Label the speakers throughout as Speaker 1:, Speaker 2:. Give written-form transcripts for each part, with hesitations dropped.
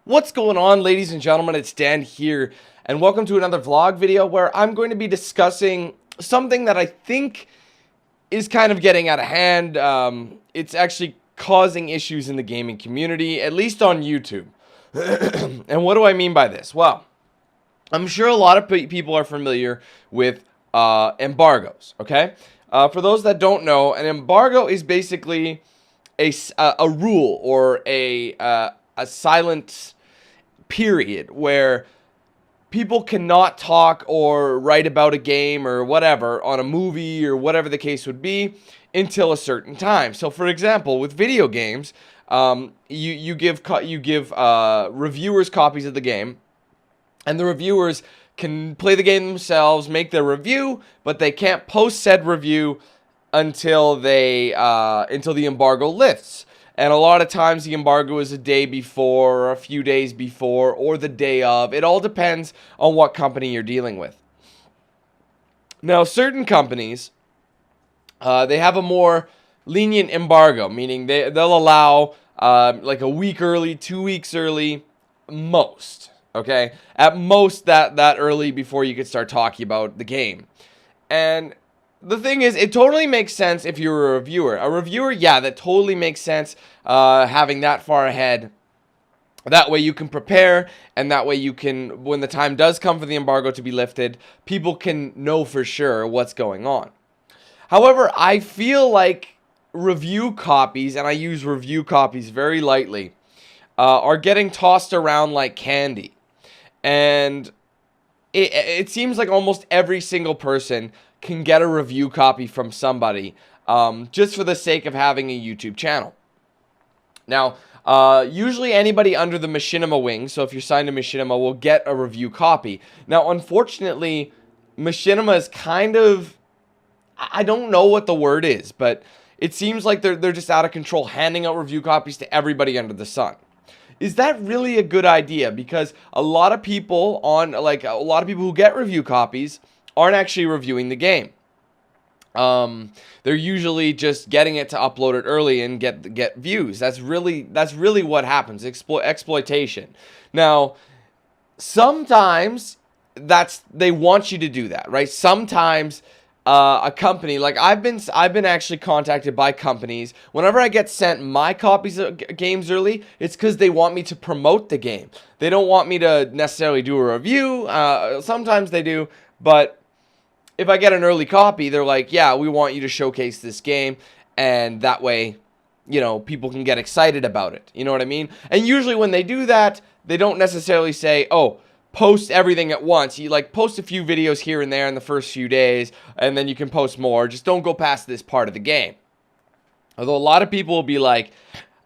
Speaker 1: What's going on, ladies and gentlemen? It's Dan here, and welcome to another vlog video where I'm going to be discussing something that I think is kind of getting out of hand. It's actually causing issues in the gaming community, at least on YouTube. And what do I mean by this? Well, I'm sure a lot of people are familiar with embargoes, okay? For those that don't know, an embargo is basically a rule or a silent period where people cannot talk or write about a game or whatever on a movie or whatever the case would be until a certain time. So, for example, with video games, you give reviewers copies of the game, and the reviewers can play the game themselves, make their review, but they can't post said review until the embargo lifts. And a lot of times the embargo is a day before, or a few days before, or the day of. It all depends on what company you're dealing with. Now, certain companies, they have a more lenient embargo, meaning they'll allow like a week early, 2 weeks early, most. Okay, at most that early before you could start talking about the game. And the thing is, it totally makes sense if you're a reviewer. A reviewer, yeah, that totally makes sense, having that far ahead. That way you can prepare, and that way you can, when the time does come for the embargo to be lifted, people can know for sure what's going on. However, I feel like review copies, and I use review copies very lightly, are getting tossed around like candy. And it seems like almost every single person can get a review copy from somebody, just for the sake of having a YouTube channel. Now, usually anybody under the Machinima wing, so if you're signed to Machinima, will get a review copy. Now, unfortunately, Machinima is kind of, I don't know what the word is, but it seems like they're just out of control, handing out review copies to everybody under the sun. Is that really a good idea? Because a lot of people who get review copies aren't actually reviewing the game. They're usually just getting it to upload it early and get views. That's really what happens. Exploitation. Now, sometimes they want you to do that, right? Sometimes a company, like I've been actually contacted by companies. Whenever I get sent my copies of games early, it's because they want me to promote the game. They don't want me to necessarily do a review. Sometimes they do, but if I get an early copy, they're like, yeah, we want you to showcase this game, and that way, you know, people can get excited about it. You know what I mean? And usually when they do that, they don't necessarily say, oh, post everything at once. You like post a few videos here and there in the first few days, and then you can post more. Just don't go past this part of the game. Although a lot of people will be like,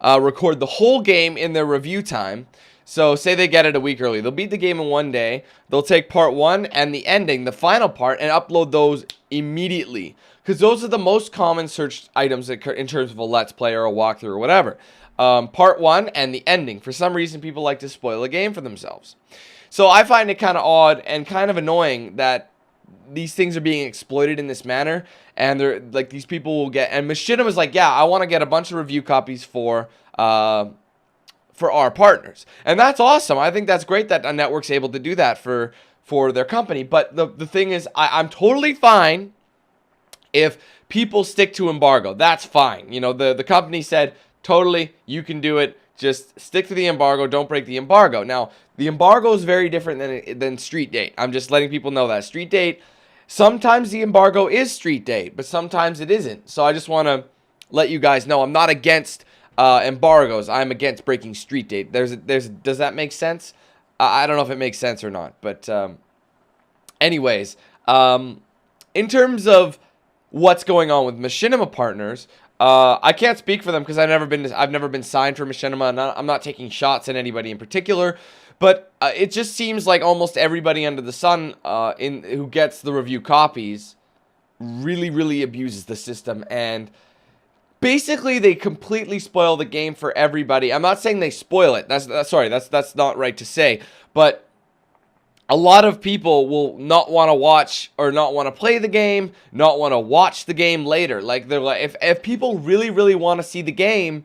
Speaker 1: record the whole game in their review time. So say they get it a week early. They'll beat the game in one day. They'll take part 1 and the ending, the final part, and upload those immediately. Because those are the most common searched items in terms of a Let's Play or a walkthrough or whatever. Part 1 and the ending. For some reason, people like to spoil a game for themselves. So I find it kind of odd and kind of annoying that these things are being exploited in this manner. And they're like, these people will get, and Machinima was like, yeah, I want to get a bunch of review copies for our partners. And that's awesome. I think that's great that a network's able to do that for their company. But the thing is, I'm totally fine if people stick to embargo. That's fine. You know, the company said, totally, you can do it. Just stick to the embargo. Don't break the embargo. Now, the embargo is very different than Street Date. I'm just letting people know that. Street Date, sometimes the embargo is Street Date, but sometimes it isn't. So I just want to let you guys know I'm not against embargoes. I'm against breaking Street Date. Does that make sense? I don't know if it makes sense or not. But anyways, in terms of what's going on with Machinima partners, I can't speak for them because I've never been signed for Machinima, and I'm not taking shots at anybody in particular. But it just seems like almost everybody under the sun who gets the review copies really abuses the system, and basically they completely spoil the game for everybody. I'm not saying they spoil it. That's not right to say, but a lot of people will not want to watch or not want to play the game, not want to watch the game later. Like, they're like, if people really want to see the game,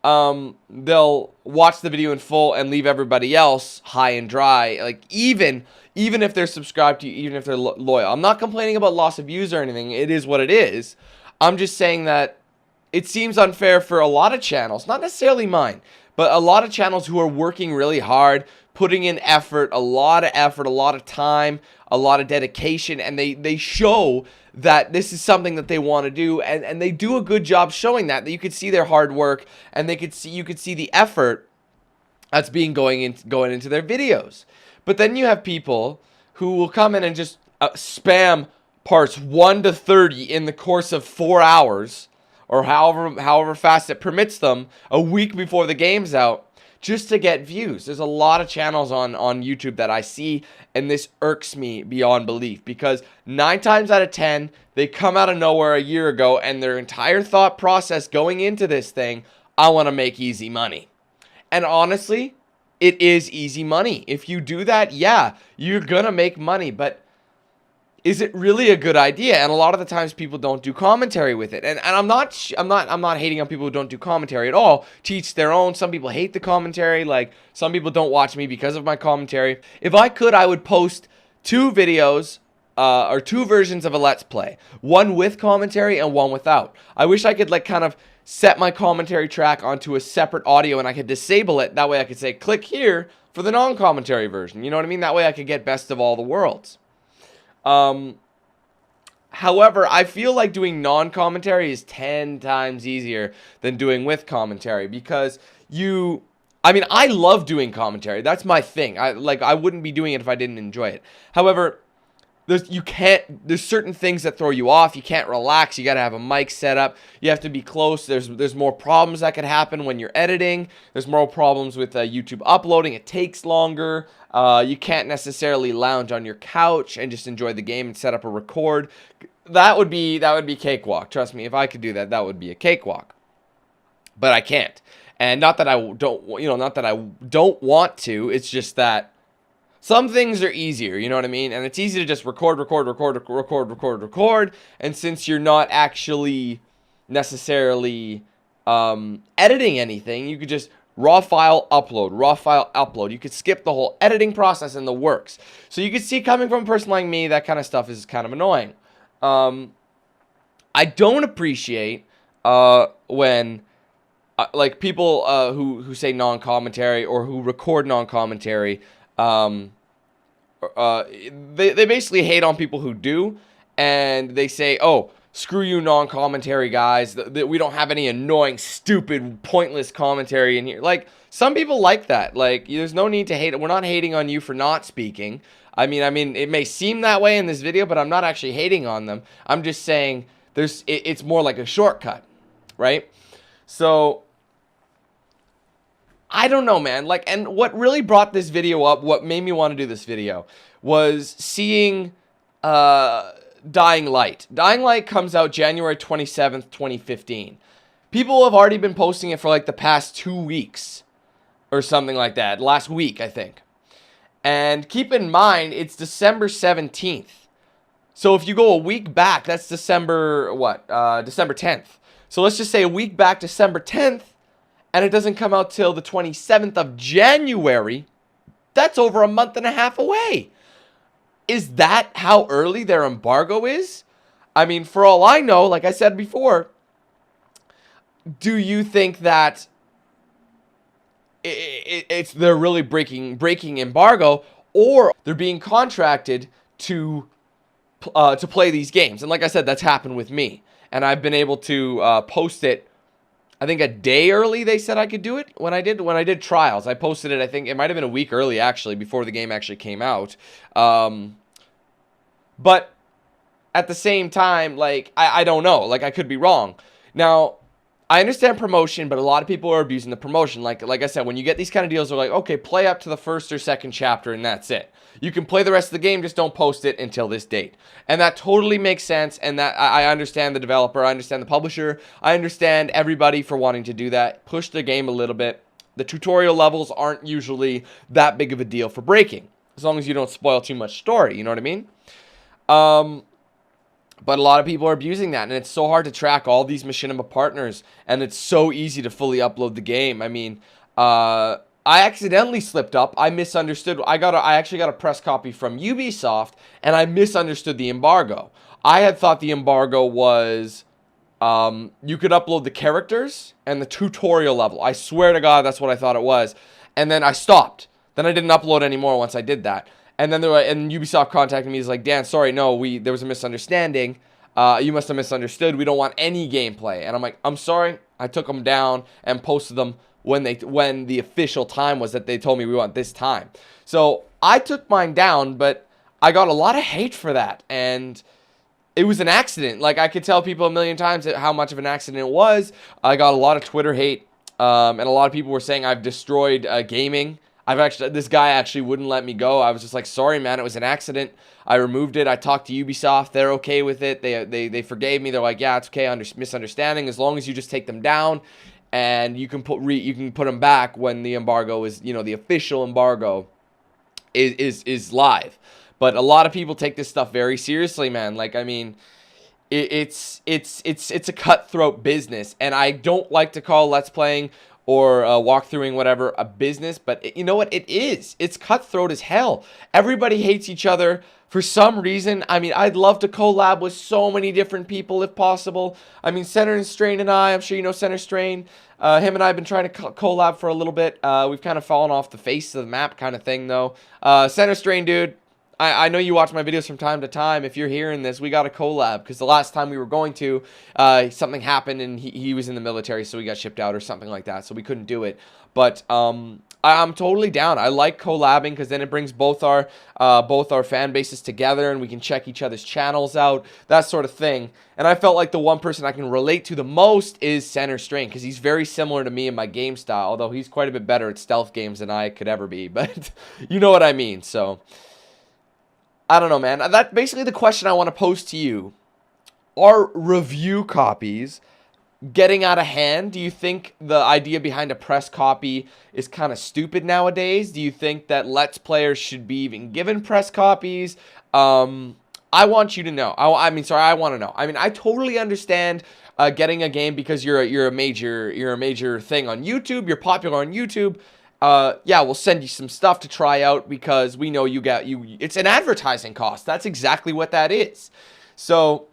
Speaker 1: they'll watch the video in full and leave everybody else high and dry. Like, even if they're subscribed to you, even if they're loyal. I'm not complaining about loss of views or anything. It is what it is. I'm just saying that it seems unfair for a lot of channels, not necessarily mine, but a lot of channels who are working really hard, putting in effort, a lot of time, a lot of dedication, and they show that this is something that they want to do, and they do a good job showing that you could see their hard work, and you could see the effort that's going into their videos. But then you have people who will come in and just spam parts 1 to 30 in the course of 4 hours, or however fast it permits them, a week before the game's out, just to get views. There's a lot of channels on YouTube that I see, and this irks me beyond belief, because 9 times out of 10, they come out of nowhere a year ago, and their entire thought process going into this thing, I want to make easy money. And honestly, it is easy money. If you do that, yeah, you're gonna make money, but is it really a good idea? And a lot of the times people don't do commentary with it. And I'm not hating on people who don't do commentary at all. Teach their own. Some people hate the commentary. Like, some people don't watch me because of my commentary. If I could, I would post 2 videos or 2 versions of a Let's Play. One with commentary and one without. I wish I could, like, kind of set my commentary track onto a separate audio and I could disable it. That way I could say, click here for the non-commentary version. You know what I mean? That way I could get best of all the worlds. However, I feel like doing non-commentary is 10 times easier than doing with commentary, because I love doing commentary. That's my thing. I wouldn't be doing it if I didn't enjoy it. However, there's certain things that throw you off. You can't relax. You got to have a mic set up. You have to be close. There's more problems that could happen when you're editing. There's more problems with YouTube uploading. It takes longer. You can't necessarily lounge on your couch and just enjoy the game and set up a record. That would be cakewalk. Trust me, if I could do that, that would be a cakewalk. But I can't. And not that I don't want to. It's just that some things are easier, you know what I mean? And it's easy to just record. And since you're not actually necessarily editing anything, you could just raw file upload. You could skip the whole editing process in the works. So you could see, coming from a person like me, that kind of stuff is kind of annoying. I don't appreciate when like people who say non-commentary or who record non-commentary. They basically hate on people who do, and they say, oh, screw you non-commentary guys, we don't have any annoying, stupid, pointless commentary in here. Like, some people like that. Like, there's no need to hate. We're not hating on you for not speaking. I mean, it may seem that way in this video, but I'm not actually hating on them. I'm just saying it's more like a shortcut, right? So I don't know, man. Like, and what really brought this video up, what made me want to do this video, was seeing Dying Light. Dying Light comes out January 27th, 2015. People have already been posting it for like the past 2 weeks or something like that. Last week, I think. And keep in mind, it's December 17th. So if you go a week back, that's December 10th. So let's just say a week back, December 10th, and it doesn't come out till the 27th of January. That's over a month and a half away. Is that how early their embargo is? I mean, for all I know, like I said before, do you think that they're really breaking embargo, or they're being contracted to play these games? And like I said, that's happened with me, and I've been able to post it. I think a day early. They said I could do it when I did trials. I posted it. I think it might have been a week early, actually, before the game actually came out. But at the same time, like, I don't know. Like, I could be wrong. Now, I understand promotion, but a lot of people are abusing the promotion. Like I said, when you get these kind of deals, they're like, okay, play up to the first or second chapter, and that's it. You can play the rest of the game, just don't post it until this date. And that totally makes sense, and that I understand the developer, I understand the publisher, I understand everybody for wanting to do that. Push the game a little bit. The tutorial levels aren't usually that big of a deal for breaking, as long as you don't spoil too much story, you know what I mean? But a lot of people are abusing that, and it's so hard to track all these machinima partners, and it's so easy to fully upload the game. I mean, I accidentally slipped up. I misunderstood. I actually got a press copy from Ubisoft, and I misunderstood the embargo. I had thought the embargo was you could upload the characters and the tutorial level. I swear to God, that's what I thought it was. And then I stopped. Then I didn't upload anymore once I did that. And then and Ubisoft contacted me. He's like, Dan, sorry, no, there was a misunderstanding. You must have misunderstood. We don't want any gameplay. And I'm like, I'm sorry. I took them down and posted them when the official time was that they told me we want this time. So I took mine down, but I got a lot of hate for that. And it was an accident. Like, I could tell people a million times how much of an accident it was. I got a lot of Twitter hate. And a lot of people were saying I've destroyed gaming. This guy actually wouldn't let me go. I was just like, sorry, man, it was an accident. I removed it. I talked to Ubisoft. They're okay with it. They forgave me. They're like, yeah, it's okay. Misunderstanding. As long as you just take them down, and you can put them back when the embargo is, the official embargo is live. But a lot of people take this stuff very seriously, man. Like, I mean, it's a cutthroat business, and I don't like to call Let's Playing or walkthroughing, whatever, a business, but you know what? It is. It's cutthroat as hell. Everybody hates each other for some reason. I mean, I'd love to collab with so many different people if possible. I mean, Center and Strain and I'm sure you know Center Strain. Him and I have been trying to collab for a little bit. We've kind of fallen off the face of the map kind of thing, though. Center Strain, dude. I know you watch my videos from time to time. If you're hearing this, we got a collab, because the last time we were going to, something happened and he was in the military, so he got shipped out or something like that, so we couldn't do it. But I'm totally down. I like collabing because then it brings both our fan bases together, and we can check each other's channels out, that sort of thing. And I felt like the one person I can relate to the most is Center Strain, because he's very similar to me in my game style, although he's quite a bit better at stealth games than I could ever be. But you know what I mean, so I don't know, man. That's basically the question I want to pose to you. Are review copies getting out of hand? Do you think the idea behind a press copy is kind of stupid nowadays? Do you think that Let's Players should be even given press copies? I want you to know. I want to know. I mean, I totally understand getting a game because you're a major thing on YouTube. You're popular on YouTube. Yeah, we'll send you some stuff to try out because we know it's an advertising cost. That's exactly what that is. So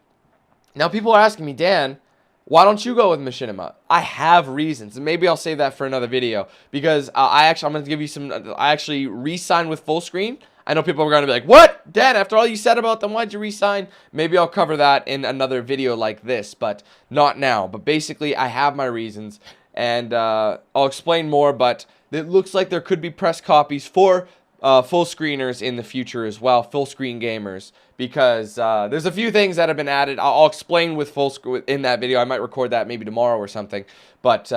Speaker 1: now people are asking me, Dan, why don't you go with Machinima? I have reasons, and maybe I'll save that for another video, because I'm going to give you some. I actually re-signed with full screen. I know people are going to be like, what? Dan, after all you said about them, why'd you re-sign? Maybe I'll cover that in another video like this, but not now. But basically, I have my reasons, and I'll explain more, but it looks like there could be press copies for full screeners in the future as well, full screen gamers, because there's a few things that have been added. I'll explain with full screen in that video. I might record that maybe tomorrow or something, but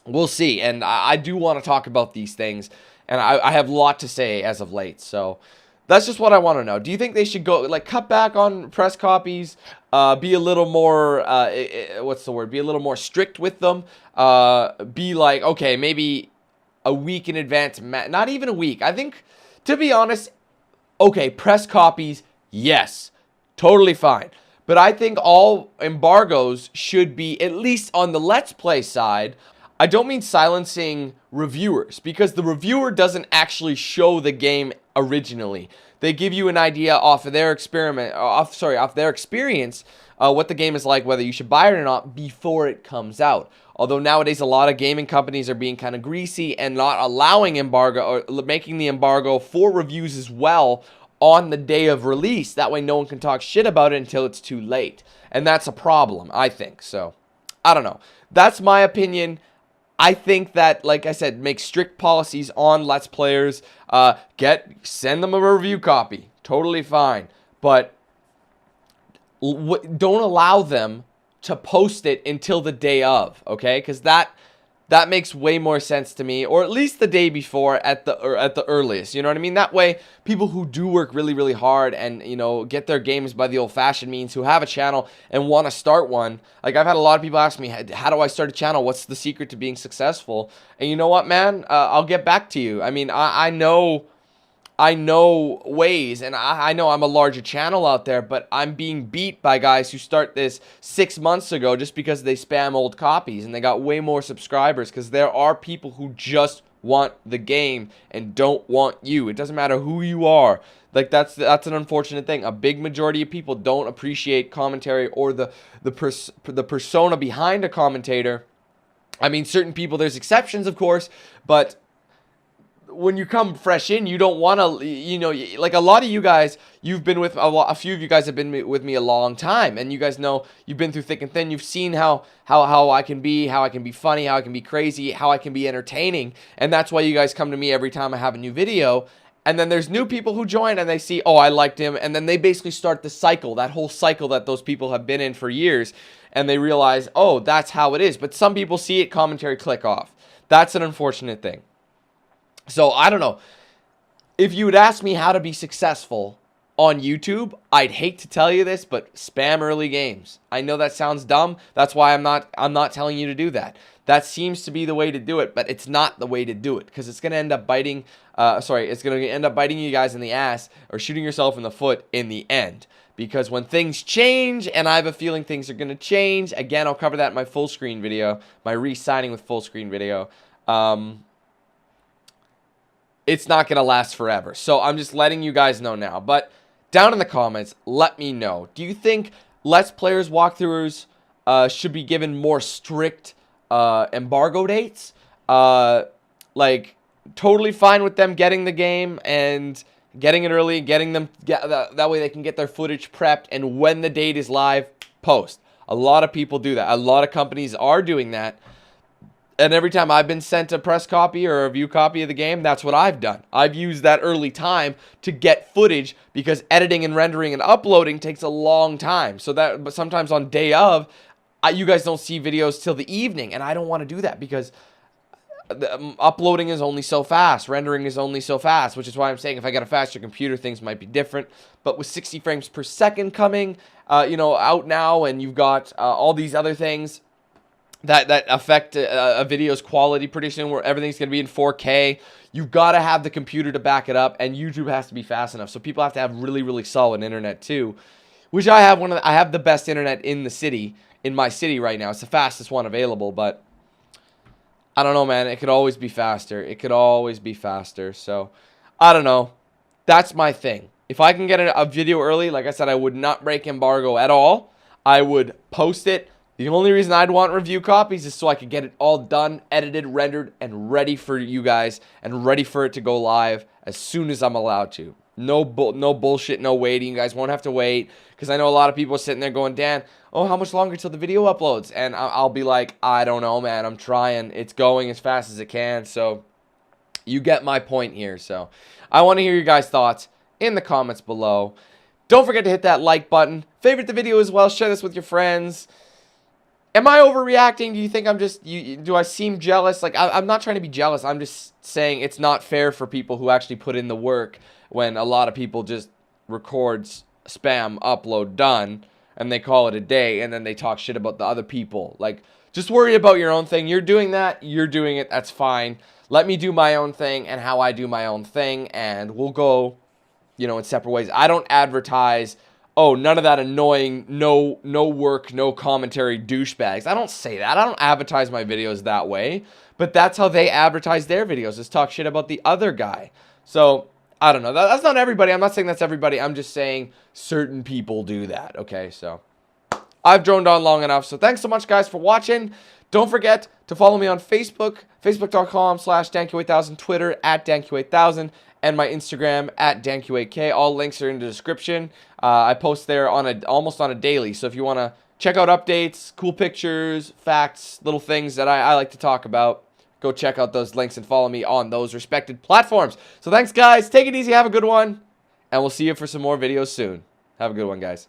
Speaker 1: we'll see. And I do want to talk about these things, and I have a lot to say as of late, so that's just what I want to know. Do you think they should go, like, cut back on press copies, be a little more, what's the word, be a little more strict with them, be like, okay, maybe a week in advance, not even a week. I think, to be honest, okay, press copies, yes, totally fine. But I think all embargoes should be, at least on the Let's Play side. I don't mean silencing reviewers, because the reviewer doesn't actually show the game originally. They give you an idea off of their off their experience, what the game is like, whether you should buy it or not before it comes out. Although nowadays a lot of gaming companies are being kind of greasy and not allowing embargo, or making the embargo for reviews as well on the day of release. That way no one can talk shit about it until it's too late. And that's a problem, I think. So, I don't know. That's my opinion. I think that, like I said, make strict policies on Let's Players. Send them a review copy. Totally fine. But don't allow them to post it until the day of, okay? Because that makes way more sense to me, or at least the day before at the earliest. You know what I mean? That way, people who do work really, really hard and, get their games by the old-fashioned means, who have a channel and want to start one. Like, I've had a lot of people ask me, how do I start a channel? What's the secret to being successful? And you know what, man? I'll get back to you. I mean, I know I know ways, and I know I'm a larger channel out there, but I'm being beat by guys who start this 6 months ago just because they spam old copies, and they got way more subscribers because there are people who just want the game and don't want you. It doesn't matter who you are. Like, that's an unfortunate thing. A big majority of people don't appreciate commentary or the persona behind a commentator. I mean, certain people, there's exceptions, of course, but when you come fresh in, you don't want to, you know, like a lot of you guys, you've been with a few of you guys have been with me a long time, and you guys know you've been through thick and thin. You've seen how I can be, how I can be funny, how I can be crazy, how I can be entertaining, and that's why you guys come to me every time I have a new video. And then there's new people who join and they see, oh, I liked him, and then they basically start the cycle, that whole cycle that those people have been in for years, and they realize, oh, that's how it is. But some people see it, commentary, click off. That's an unfortunate thing. So, I don't know. If you would ask me how to be successful on YouTube, I'd hate to tell you this, but spam early games. I know that sounds dumb. That's why I'm not telling you to do that. That seems to be the way to do it, but it's not the way to do it, because it's going to end up biting it's going to end up biting you guys in the ass or shooting yourself in the foot in the end. Because when things change, and I have a feeling things are going to change, again, I'll cover that in my full screen video, my re-signing with full screen video. It's not going to last forever. So I'm just letting you guys know now. But down in the comments, let me know. Do you think Let's Players Walkthroughers should be given more strict embargo dates? Like, totally fine with them getting the game and getting it early, getting them, that way they can get their footage prepped, and when the date is live, post. A lot of people do that. A lot of companies are doing that. And every time I've been sent a press copy or a view copy of the game, that's what I've done. I've used that early time to get footage, because editing and rendering and uploading takes a long time. So that, but sometimes on day of, you guys don't see videos till the evening, and I don't want to do that because uploading is only so fast, rendering is only so fast, which is why I'm saying if I got a faster computer, things might be different. But with 60 frames per second coming, you know, out now, and you've got all these other things that affect a video's quality pretty soon, where everything's going to be in 4K. You've got to have the computer to back it up, and YouTube has to be fast enough. So people have to have really, really solid internet too, which I have. I have the best internet in the city, in my city right now. It's the fastest one available, but I don't know, man. It could always be faster. It could always be faster. So I don't know. That's my thing. If I can get a video early, like I said, I would not break embargo at all. I would post it. The only reason I'd want review copies is so I could get it all done, edited, rendered, and ready for you guys, and ready for it to go live as soon as I'm allowed to. No bullshit, no waiting. You guys won't have to wait, because I know a lot of people are sitting there going, Dan, oh, how much longer till the video uploads? And I'll be like, I don't know, man. I'm trying. It's going as fast as it can. So you get my point here. So I want to hear your guys' thoughts in the comments below. Don't forget to hit that like button. Favorite the video as well. Share this with your friends. Am I overreacting? Do you think I'm just, do I seem jealous? Like, I'm not trying to be jealous. I'm just saying it's not fair for people who actually put in the work, when a lot of people just records, spam, upload, done, and they call it a day, and then they talk shit about the other people. Like, just worry about your own thing. You're doing that. You're doing it. That's fine. Let me do my own thing and how I do my own thing, and we'll go, you know, in separate ways. I don't advertise, oh, none of that annoying, no work, no commentary douchebags. I don't say that. I don't advertise my videos that way. But that's how they advertise their videos, is talk shit about the other guy. So, I don't know. That's not everybody. I'm not saying that's everybody. I'm just saying certain people do that, okay? So, I've droned on long enough. So, thanks so much, guys, for watching. Don't forget to follow me on Facebook, facebook.com/DanQ8000, Twitter @DanQ8000, and my Instagram @DanQ8K. All links are in the description. I post there on almost on a daily. So if you want to check out updates, cool pictures, facts, little things that I like to talk about, go check out those links and follow me on those respected platforms. So thanks, guys. Take it easy. Have a good one. And we'll see you for some more videos soon. Have a good one, guys.